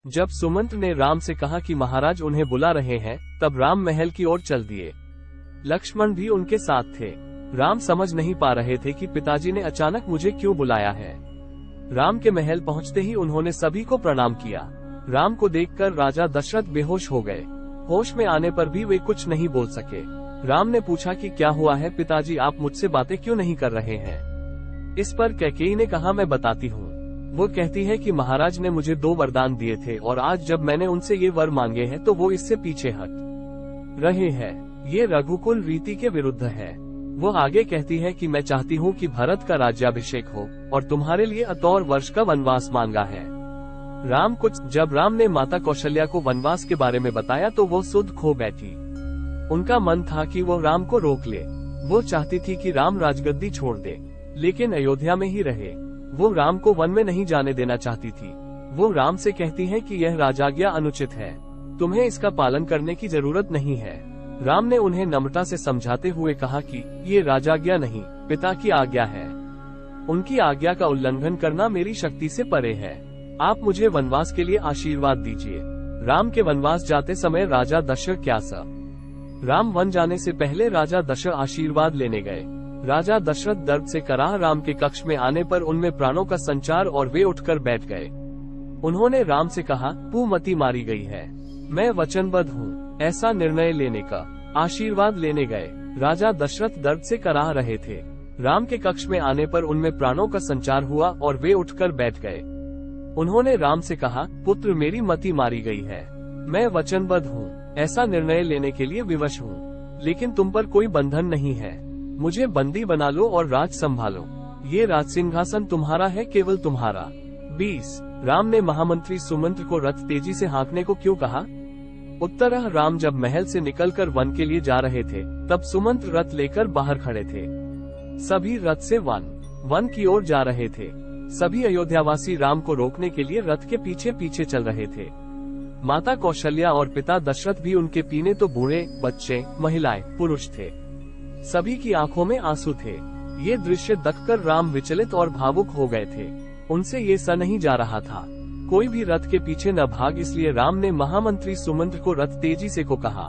जब सुमंत्र ने राम से कहा कि महाराज उन्हें बुला रहे हैं, तब राम महल की ओर चल दिए। लक्ष्मण भी उनके साथ थे। राम समझ नहीं पा रहे थे कि पिताजी ने अचानक मुझे क्यों बुलाया है। राम के महल पहुंचते ही उन्होंने सभी को प्रणाम किया। राम को देखकर राजा दशरथ बेहोश हो गए। होश में आने पर भी वे कुछ नहीं बोल सके। राम ने पूछा कि क्या हुआ है पिताजी, आप मुझसे बातें क्यों नहीं कर रहे हैं। इस पर कैकेयी ने कहा, मैं बताती हूँ। वो कहती है कि महाराज ने मुझे 2 वरदान दिए थे और आज जब मैंने उनसे ये वर मांगे हैं तो वो इससे पीछे हट रहे हैं। ये रघुकुल रीति के विरुद्ध है। वो आगे कहती है कि मैं चाहती हूँ कि भरत का राज्याभिषेक हो और तुम्हारे लिए 18 वर्ष का वनवास मांगा है। जब राम ने माता कौशल्या को वनवास के बारे में बताया तो वो सुध खो बैठी। उनका मन था कि वो राम को रोक ले। वो चाहती थी कि राम राजगद्दी छोड़ दे, लेकिन अयोध्या में ही रहे। वो राम को वन में नहीं जाने देना चाहती थी। वो राम से कहती है कि यह राजाज्ञा अनुचित है, तुम्हें इसका पालन करने की जरूरत नहीं है। राम ने उन्हें नम्रता से समझाते हुए कहा कि ये राजाज्ञा नहीं, पिता की आज्ञा है। उनकी आज्ञा का उल्लंघन करना मेरी शक्ति से परे है। आप मुझे वनवास के लिए आशीर्वाद दीजिए। राम के वनवास जाते समय राजा दशरथ राम वन जाने से पहले राजा दशरथ आशीर्वाद लेने गए। राजा दशरथ दर्द से कराह राम के कक्ष में आने पर उनमें प्राणों का संचार और वे उठकर बैठ गए। उन्होंने राम से कहा, पूमति मारी गई है, मैं वचनबद्ध हूँ ऐसा निर्णय लेने का। आशीर्वाद लेने गए। राजा दशरथ दर्द से कराह रहे थे। राम के कक्ष में आने पर उनमें प्राणों का संचार हुआ और वे उठकर बैठ गए। उन्होंने राम से कहा, पुत्र मेरी मति मारी गई है, मैं वचनबद्ध हूँ ऐसा निर्णय लेने के लिए विवश हूँ, लेकिन तुम पर कोई बंधन नहीं है। मुझे बंदी बना लो और राज संभालो। ये राज सिंहासन तुम्हारा है, केवल तुम्हारा। 20 राम ने महामंत्री सुमंत्र को रथ तेजी से हाँकने को क्यों कहा। उत्तर, राम जब महल से निकलकर वन के लिए जा रहे थे तब सुमंत्र रथ लेकर बाहर खड़े थे। सभी रथ से वन की ओर जा रहे थे। सभी अयोध्यावासी राम को रोकने के लिए रथ के पीछे पीछे चल रहे थे। माता कौशल्या और पिता दशरथ भी उनके पीने तो बूढ़े, बच्चे, महिलाएं, पुरुष थे। सभी की आंखों में आंसू थे। ये दृश्य देखकर राम विचलित और भावुक हो गए थे। उनसे ये सह नहीं जा रहा था। कोई भी रथ के पीछे न भाग, इसलिए राम ने महामंत्री सुमंत्र को रथ तेजी से को कहा।